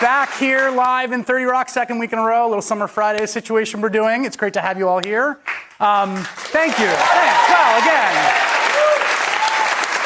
Back here live in 30 Rock, second week in a row, a little Summer Friday situation we're doing. It's great to have you all here. Thank you. Thanks. Well, again.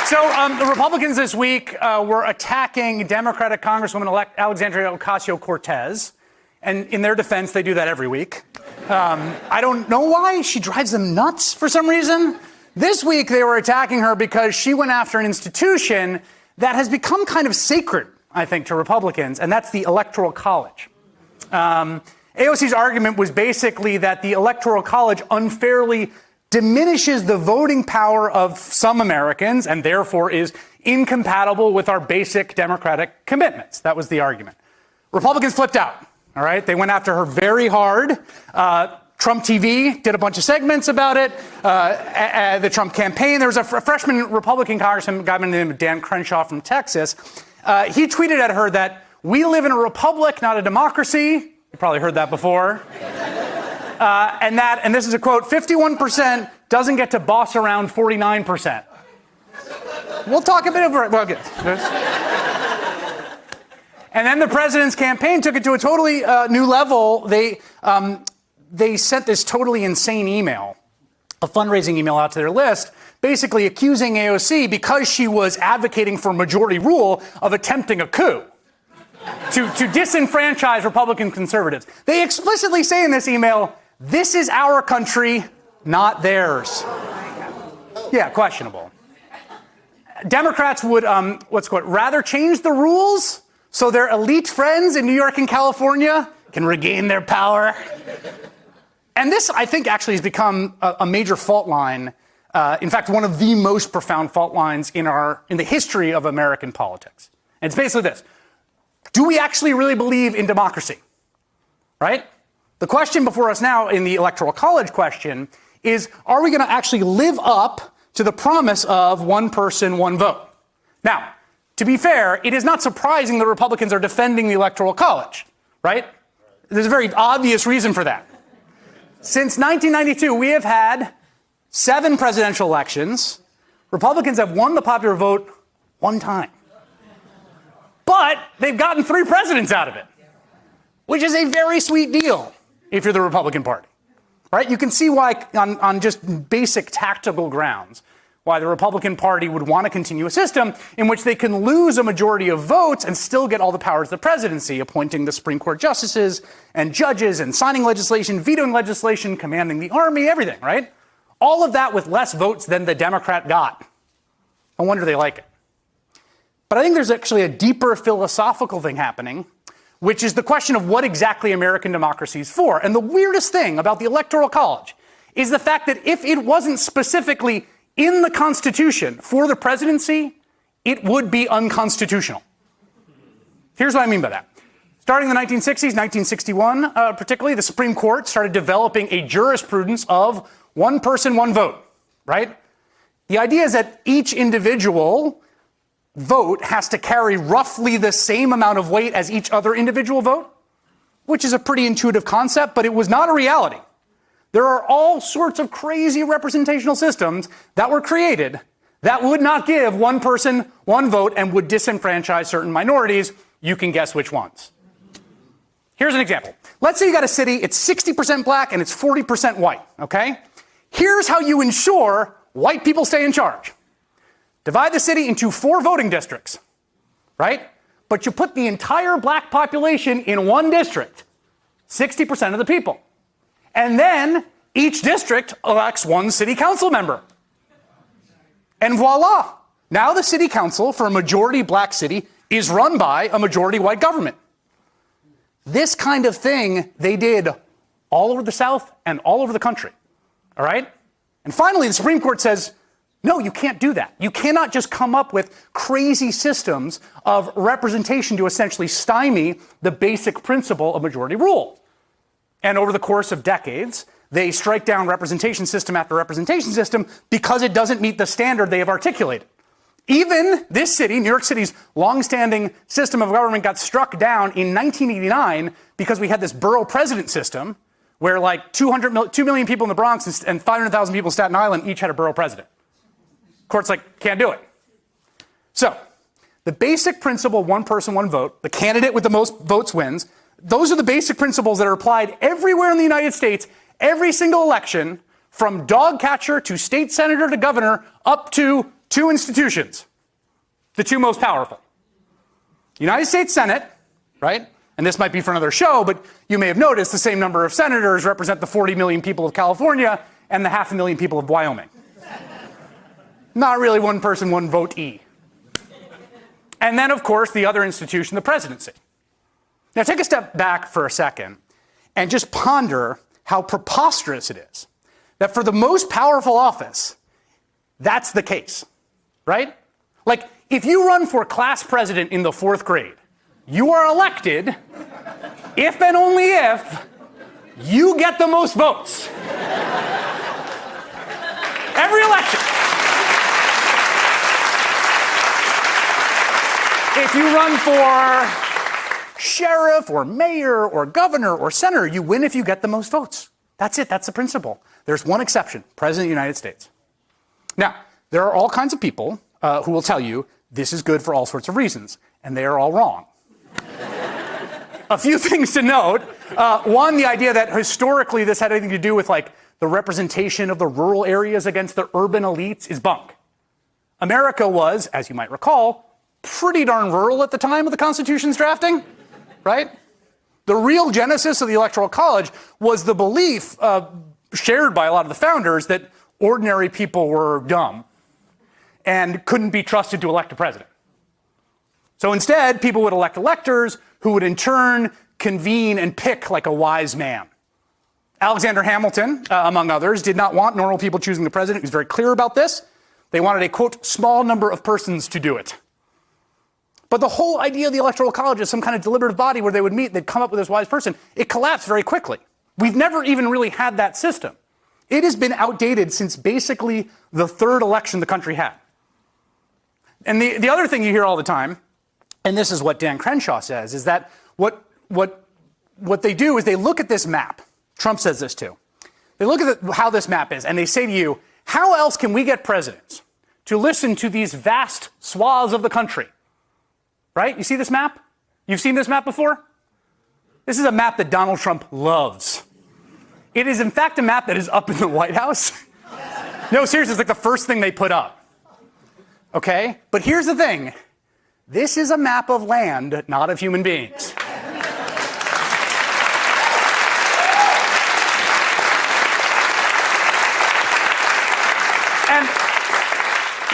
So the Republicans this week were attacking Democratic Congresswoman-elect Alexandria Ocasio-Cortez. And in their defense, they do that every week. I don't know why. She drives them nuts for some reason. This week, they were attacking her because she went after an institution that has become kind of sacred, I think, to Republicans, and that's the Electoral College. AOC's argument was basically that the Electoral College unfairly diminishes the voting power of some Americans and therefore is incompatible with our basic democratic commitments. That was the argument. Republicans flipped out, all right? They went after her very hard. Trump TV did a bunch of segments about it. The Trump campaign, there was a freshman Republican congressman, a guy by the name of Dan Crenshaw from Texas. He tweeted at her that we live in a republic, not a democracy. You probably heard that before. And this is a quote, 51% doesn't get to boss around 49%. We'll talk a bit over it. Well, good. And then the president's campaign took it to a totally new level. They sent this totally insane email, a fundraising email out to their list, basically accusing AOC, because she was advocating for majority rule, of attempting a coup to disenfranchise Republican conservatives. They explicitly say in this email, this is our country, not theirs. Yeah, questionable. Democrats would, rather change the rules so their elite friends in New York and California can regain their power. And this, I think, actually has become a major fault line. In fact, one of the most profound fault lines in the history of American politics. And it's basically this. Do we actually really believe in democracy? Right? The question before us now in the Electoral College question is, are we going to actually live up to the promise of one person, one vote? Now, to be fair, it is not surprising that Republicans are defending the Electoral College, right? There's a very obvious reason for that. Since 1992, we have had 7 presidential elections. Republicans have won the popular vote 1 time. But they've gotten 3 presidents out of it, which is a very sweet deal if you're the Republican Party, right? You can see why, on just basic tactical grounds, why the Republican Party would want to continue a system in which they can lose a majority of votes and still get all the powers of the presidency, appointing the Supreme Court justices and judges and signing legislation, vetoing legislation, commanding the army, everything, right? All of that with less votes than the Democrat got. No wonder they like it. But I think there's actually a deeper philosophical thing happening, which is the question of what exactly American democracy is for. And the weirdest thing about the Electoral College is the fact that if it wasn't specifically in the Constitution for the presidency, it would be unconstitutional. Here's what I mean by that. Starting in the 1960s, 1961 particularly, the Supreme Court started developing a jurisprudence of one person, one vote, right? The idea is that each individual vote has to carry roughly the same amount of weight as each other individual vote, which is a pretty intuitive concept, but it was not a reality. There are all sorts of crazy representational systems that were created that would not give one person one vote and would disenfranchise certain minorities. You can guess which ones. Here's an example. Let's say you got a city, it's 60% black and it's 40% white, okay? Here's how you ensure white people stay in charge. Divide the city into 4 voting districts, right? But you put the entire black population in one district, 60% of the people. And then each district elects one city council member. And voila, now the city council for a majority black city is run by a majority white government. This kind of thing they did all over the South and all over the country, all right? And finally, the Supreme Court says, no, you can't do that. You cannot just come up with crazy systems of representation to essentially stymie the basic principle of majority rule. And over the course of decades, they strike down representation system after representation system because it doesn't meet the standard they have articulated. Even this city, New York City's longstanding system of government, got struck down in 1989 because we had this borough president system where like 2 million people in the Bronx and 500,000 people in Staten Island each had a borough president. Court's like, can't do it. So The basic principle, one person, one vote, the candidate with the most votes wins, those are the basic principles that are applied everywhere in the United States, every single election, from dog catcher to state senator to governor, up to two institutions, the two most powerful. United States Senate, right? And this might be for another show, but you may have noticed the same number of senators represent the 40 million people of California and the 500,000 people of Wyoming. Not really one person, one vote-y. And then, of course, the other institution, the presidency. Now, take a step back for a second and just ponder how preposterous it is that for the most powerful office, that's the case, right? Like, if you run for class president in the 4th grade, you are elected if and only if you get the most votes. Every election. If you run for sheriff or mayor or governor or senator, you win if you get the most votes. That's it. That's the principle. There's one exception, President of the United States. Now, there are all kinds of people who will tell you this is good for all sorts of reasons, and they are all wrong. A few things to note. One, the idea that historically this had anything to do with like the representation of the rural areas against the urban elites is bunk. America was, as you might recall, pretty darn rural at the time of the Constitution's drafting, right? The real genesis of the Electoral College was the belief shared by a lot of the founders that ordinary people were dumb and couldn't be trusted to elect a president. So instead, people would elect electors who would in turn convene and pick like a wise man. Alexander Hamilton, among others, did not want normal people choosing the president. He was very clear about this. They wanted a, quote, small number of persons to do it. But the whole idea of the Electoral College is some kind of deliberative body where they would meet, they'd come up with this wise person. It collapsed very quickly. We've never even really had that system. It has been outdated since basically the 3rd election the country had. And the other thing you hear all the time, and this is what Dan Crenshaw says, is that what they do is they look at this map. Trump says this too. They look at how this map is, and they say to you, how else can we get presidents to listen to these vast swaths of the country? Right? You see this map? You've seen this map before? This is a map that Donald Trump loves. It is, in fact, a map that is up in the White House. No, seriously, it's like the first thing they put up. Okay? But here's the thing. This is a map of land, not of human beings. And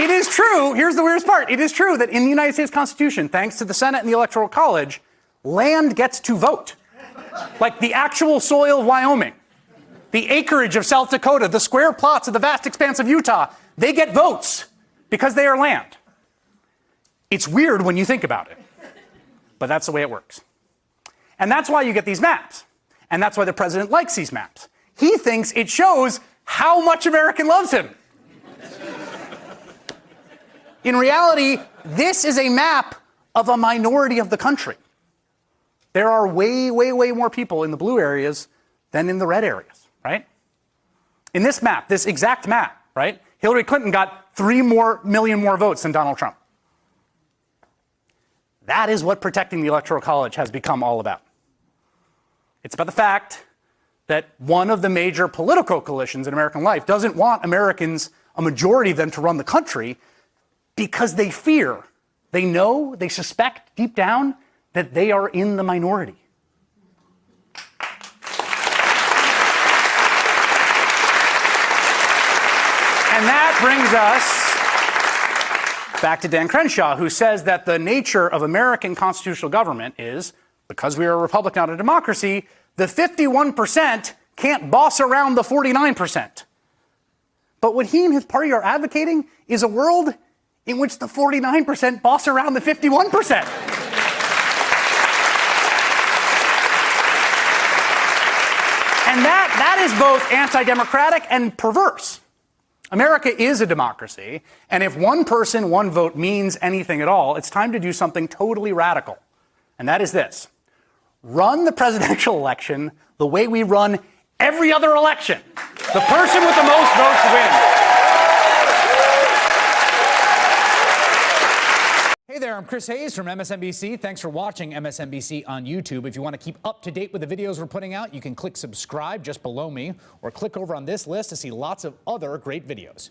it is true, here's the weirdest part, it is true that in the United States Constitution, thanks to the Senate and the Electoral College, land gets to vote. Like the actual soil of Wyoming, the acreage of South Dakota, the square plots of the vast expanse of Utah, they get votes because they are land. It's weird when you think about it, but that's the way it works. And that's why you get these maps. And that's why the president likes these maps. He thinks it shows how much America loves him. In reality, this is a map of a minority of the country. There are way, way, way more people in the blue areas than in the red areas, right? In this map, this exact map, right? Hillary Clinton got 3 million more votes than Donald Trump. That is what protecting the Electoral College has become all about. It's about the fact that one of the major political coalitions in American life doesn't want Americans, a majority of them, to run the country because they fear, they know, they suspect deep down that they are in the minority. And that brings us back to Dan Crenshaw, who says that the nature of American constitutional government is, because we are a republic, not a democracy, the 51% can't boss around the 49%. But what he and his party are advocating is a world in which the 49% boss around the 51%. And that is both anti-democratic and perverse. America is a democracy, and if one person, one vote means anything at all, it's time to do something totally radical. And that is this. Run the presidential election the way we run every other election. The person with the most votes wins. Hey Hey there, I'm Chris Hayes from MSNBC. Thanks for watching MSNBC on YouTube. If you want to keep up to date with the videos we're putting out, you can click subscribe just below me or click over on this list to see lots of other great videos.